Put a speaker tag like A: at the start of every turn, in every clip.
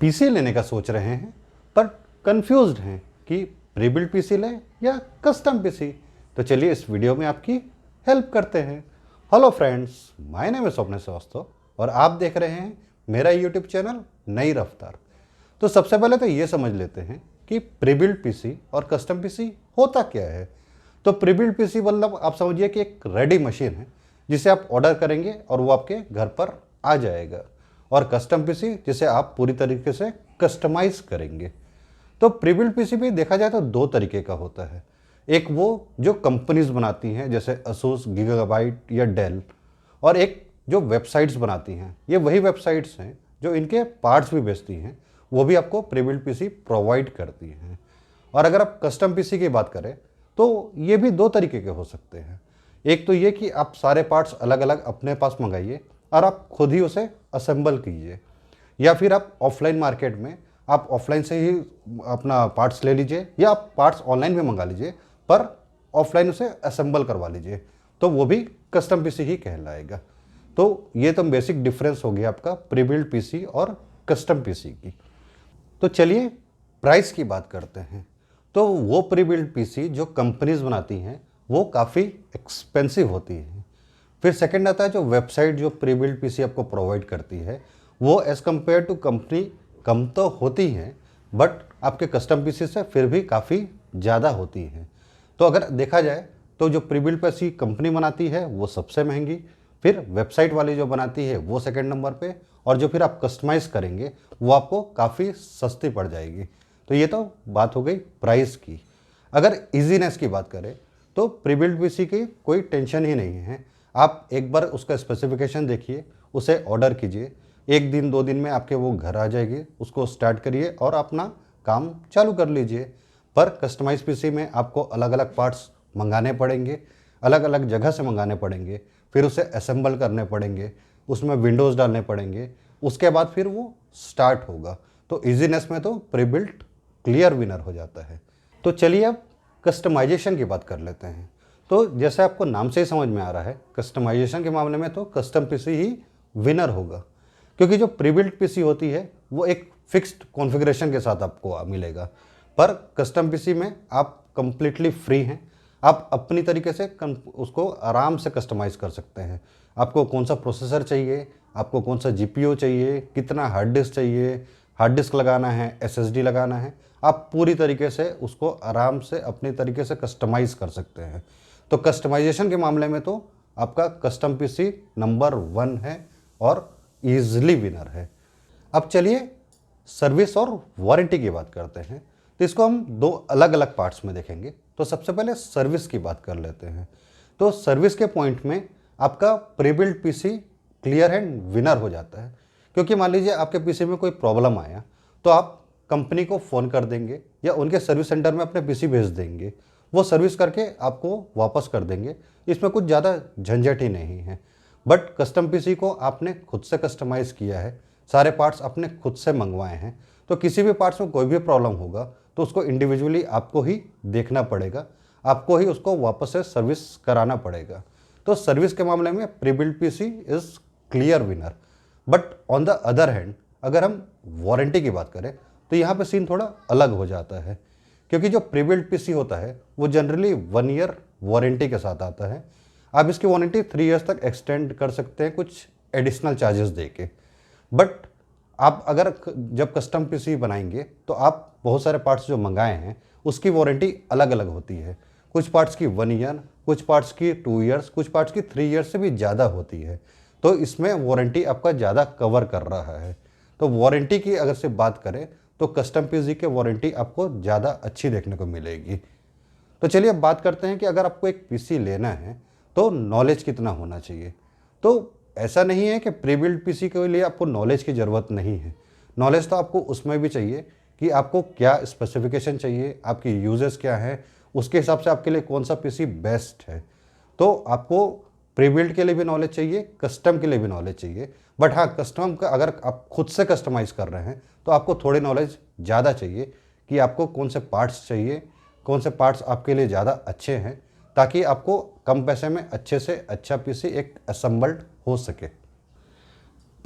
A: PC लेने का सोच रहे हैं पर कंफ्यूज्ड हैं कि प्री बिल्ट पीसी लें या कस्टम पीसी। तो चलिए इस वीडियो में आपकी हेल्प करते हैं। Hello friends, my name is स्वप्न श्रीवास्तव और आप देख रहे हैं मेरा यूट्यूब चैनल नई रफ्तार। तो सबसे पहले तो ये समझ लेते हैं कि प्री बिल्ट पीसी और कस्टम पीसी होता क्या है। तो प्री बिल्ट पीसी मतलब आप समझिए कि एक रेडी मशीन है जिसे आप ऑर्डर करेंगे और वो आपके घर पर आ जाएगा, और कस्टम पीसी जिसे आप पूरी तरीके से कस्टमाइज करेंगे। तो प्री बिल्ट पीसी भी देखा जाए तो दो तरीके का होता है। एक वो जो कंपनीज बनाती हैं जैसे असूस, गीगाबाइट या डेल, और एक जो वेबसाइट्स बनाती हैं। ये वही वेबसाइट्स हैं जो इनके पार्ट्स भी बेचती हैं, वो भी आपको प्री बिल्ट पीसी प्रोवाइड करती हैं। और अगर आप कस्टम पीसी की बात करें तो ये भी दो तरीके के हो सकते हैं। एक तो ये कि आप सारे पार्ट्स अलग अलग अपने पास मंगाइए और आप खुद ही उसे असेंबल कीजिए, या फिर आप ऑफलाइन मार्केट में आप ऑफलाइन से ही अपना पार्ट्स ले लीजिए, या आप पार्ट्स ऑनलाइन भी मंगा लीजिए पर ऑफलाइन उसे असेंबल करवा लीजिए, तो वो भी कस्टम पीसी ही कहलाएगा। तो ये तो बेसिक डिफरेंस हो गया आपका प्री बिल्ट पीसी और कस्टम पीसी की। तो चलिए प्राइस की बात करते हैं। तो वो प्री बिल्ट पीसी जो कंपनीज बनाती हैं वो काफ़ी एक्सपेंसिव होती हैं। फिर सेकंड आता है जो वेबसाइट जो प्री बिल्ट पीसी आपको प्रोवाइड करती है, वो एज़ कम्पेयर टू कंपनी कम तो होती हैं, बट आपके कस्टम पीसी से फिर भी काफ़ी ज़्यादा होती हैं। तो अगर देखा जाए तो जो प्री बिल्ट पीसी कंपनी बनाती है वो सबसे महंगी, फिर वेबसाइट वाली जो बनाती है वो सेकंड नंबर पे, और जो फिर आप कस्टमाइज़ करेंगे वो आपको काफ़ी सस्ती पड़ जाएगी। तो ये तो बात हो गई प्राइस की। अगर ईजीनेस की बात करें तो प्री बिल्ट पीसी की कोई टेंशन ही नहीं है। आप एक बार उसका स्पेसिफिकेशन देखिए, उसे ऑर्डर कीजिए, एक दिन दो दिन में आपके वो घर आ जाएगी, उसको स्टार्ट करिए और अपना काम चालू कर लीजिए। पर कस्टमाइज पीसी में आपको अलग अलग पार्ट्स मंगाने पड़ेंगे, अलग अलग जगह से मंगाने पड़ेंगे, फिर उसे असेंबल करने पड़ेंगे, उसमें विंडोज़ डालने पड़ेंगे, उसके बाद फिर वो स्टार्ट होगा। तो ईजीनेस में तो प्री बिल्ट क्लियर विनर हो जाता है। तो चलिए अब कस्टमाइजेशन की बात कर लेते हैं। तो जैसे आपको नाम से ही समझ में आ रहा है, कस्टमाइजेशन के मामले में तो कस्टम पीसी ही विनर होगा, क्योंकि जो प्री बिल्ट पीसी होती है वो एक फिक्स्ड कॉन्फ़िगरेशन के साथ आपको मिलेगा, पर कस्टम पीसी में आप कंप्लीटली फ्री हैं। आप अपनी तरीके से उसको आराम से कस्टमाइज कर सकते हैं। आपको कौन सा प्रोसेसर चाहिए, आपको कौन सा जीपीयू चाहिए, कितना हार्ड डिस्क चाहिए, हार्ड डिस्क लगाना है, एसएसडी लगाना है, आप पूरी तरीके से उसको आराम से अपनी तरीके से कस्टमाइज़ कर सकते हैं। तो कस्टमाइजेशन के मामले में तो आपका कस्टम पीसी नंबर 1 है और ईजिली विनर है। अब चलिए सर्विस और वारंटी की बात करते हैं। तो इसको हम दो अलग अलग पार्ट्स में देखेंगे। तो सबसे पहले सर्विस की बात कर लेते हैं। तो सर्विस के पॉइंट में आपका pre built PC clear and winner हो जाता है, क्योंकि मान लीजिए आपके पीसी में कोई प्रॉब्लम आया तो आप कंपनी को फ़ोन कर देंगे या उनके सर्विस सेंटर में अपने पीसी भेज देंगे, वो सर्विस करके आपको वापस कर देंगे। इसमें कुछ ज़्यादा झंझट ही नहीं है। बट कस्टम पीसी को आपने खुद से कस्टमाइज़ किया है, सारे पार्ट्स आपने खुद से मंगवाए हैं, तो किसी भी पार्ट्स में कोई भी प्रॉब्लम होगा तो उसको इंडिविजुअली आपको ही देखना पड़ेगा, आपको ही उसको वापस से सर्विस कराना पड़ेगा। तो सर्विस के मामले में pre built PC is clear winner. But on the other hand अगर हम वारंटी की बात करें तो यहाँ पे सीन थोड़ा अलग हो जाता है, क्योंकि जो प्री बिल्ट पीसी होता है वो जनरली 1 ईयर वारंटी के साथ आता है। आप इसकी वारंटी 3 ईयर्स तक एक्सटेंड कर सकते हैं कुछ एडिशनल चार्जेस दे के। बट आप अगर जब कस्टम पीसी बनाएंगे तो आप बहुत सारे पार्ट्स जो मंगाए हैं उसकी वारंटी अलग अलग होती है। कुछ पार्ट्स की 1 ईयर, कुछ पार्ट्स की 2 ईयर्स, कुछ पार्ट्स की 3 ईयर्स से भी ज़्यादा होती है। तो इसमें वारंटी आपका ज़्यादा कवर कर रहा है। तो वारंटी की अगर से बात करें तो कस्टम पीसी के वारंटी आपको ज़्यादा अच्छी देखने को मिलेगी। तो चलिए अब बात करते हैं कि अगर आपको एक पीसी लेना है तो नॉलेज कितना होना चाहिए। तो ऐसा नहीं है कि प्री बिल्ट पीसी के लिए आपको नॉलेज की ज़रूरत नहीं है। नॉलेज तो आपको उसमें भी चाहिए कि आपको क्या स्पेसिफिकेशन चाहिए, आपकी यूजेस क्या है, उसके हिसाब से आपके लिए कौन सा पीसी बेस्ट है। तो आपको प्री बिल्ट के लिए भी नॉलेज चाहिए, कस्टम के लिए भी नॉलेज चाहिए। बट हाँ, कस्टम का अगर आप खुद से कस्टमाइज़ कर रहे हैं तो आपको थोड़ी नॉलेज ज़्यादा चाहिए कि आपको कौन से पार्ट्स चाहिए, कौन से पार्ट्स आपके लिए ज़्यादा अच्छे हैं, ताकि आपको कम पैसे में अच्छे से अच्छा पीसी एक असेंबल्ड हो सके।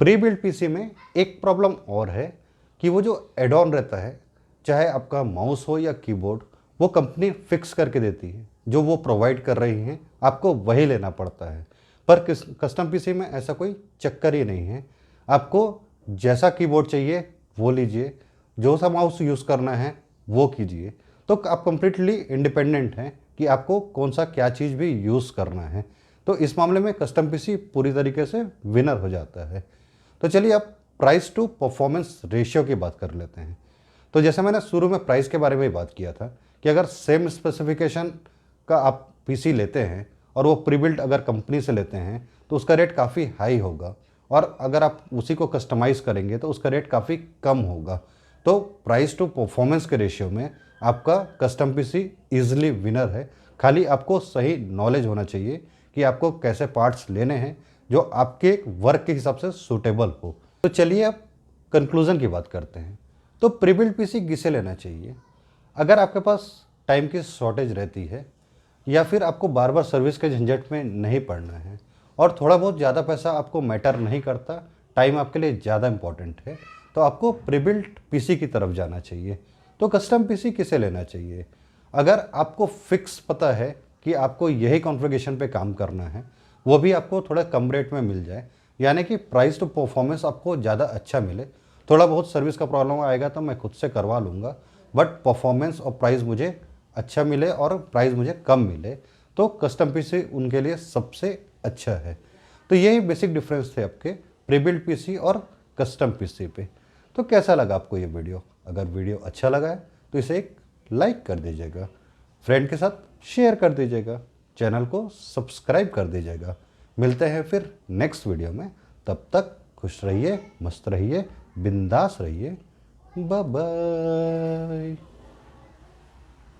A: प्री बिल्ट पीसी में एक प्रॉब्लम और है कि वो जो एड ऑन रहता है, चाहे आपका माउस हो या कीबोर्ड, वो कंपनी फिक्स करके देती है। जो वो प्रोवाइड कर रही हैं आपको वही लेना पड़ता है। पर कस्टम पीसी में ऐसा कोई चक्कर ही नहीं है। आपको जैसा कीबोर्ड चाहिए वो लीजिए, जो सा माउस यूज़ करना है वो कीजिए। तो आप कंप्लीटली इंडिपेंडेंट हैं कि आपको कौन सा क्या चीज़ भी यूज़ करना है। तो इस मामले में कस्टम पीसी पूरी तरीके से विनर हो जाता है। तो चलिए अब प्राइस टू परफॉर्मेंस रेशियो की बात कर लेते हैं। तो जैसे मैंने शुरू में प्राइस के बारे में ही बात किया था कि अगर सेम स्पेसिफिकेशन का आप पीसी लेते हैं और वो प्रीबिल्ट अगर कंपनी से लेते हैं तो उसका रेट काफ़ी हाई होगा, और अगर आप उसी को कस्टमाइज़ करेंगे तो उसका रेट काफ़ी कम होगा। तो प्राइस टू परफॉर्मेंस के रेशियो में आपका कस्टम पीसी ईजिली विनर है। खाली आपको सही नॉलेज होना चाहिए कि आपको कैसे पार्ट्स लेने हैं जो आपके वर्क के हिसाब से सूटेबल हो। तो चलिए अब कंक्लूज़न की बात करते हैं। तो प्रीबिल्ट पीसी किसे लेना चाहिए? अगर आपके पास टाइम की शॉर्टेज रहती है, या फिर आपको बार बार सर्विस के झंझट में नहीं पड़ना है, और थोड़ा बहुत ज़्यादा पैसा आपको मैटर नहीं करता, टाइम आपके लिए ज़्यादा इंपॉर्टेंट है, तो आपको प्रीबिल्ट पीसी की तरफ जाना चाहिए। तो कस्टम पीसी किसे लेना चाहिए? अगर आपको फिक्स पता है कि आपको यही कॉन्फ़िगरेशन पे काम करना है, वो भी आपको थोड़ा कम रेट में मिल जाए, यानी कि प्राइस टू परफॉर्मेंस आपको ज़्यादा अच्छा मिले। थोड़ा बहुत सर्विस का प्रॉब्लम आएगा तो मैं खुद से करवा लूँगा, बट परफॉर्मेंस और प्राइस मुझे अच्छा मिले और प्राइस मुझे कम मिले, तो कस्टम पीसी उनके लिए सबसे अच्छा है। तो यही बेसिक डिफरेंस थे आपके प्रीबिल्ट पीसी और कस्टम पीसी पे। तो कैसा लगा आपको ये वीडियो? अगर वीडियो अच्छा लगा है तो इसे एक लाइक कर दीजिएगा, फ्रेंड के साथ शेयर कर दीजिएगा, चैनल को सब्सक्राइब कर दीजिएगा। मिलते हैं फिर नेक्स्ट वीडियो में। तब तक खुश रहिए, मस्त रहिए, बिंदास रहिए। Bye bye.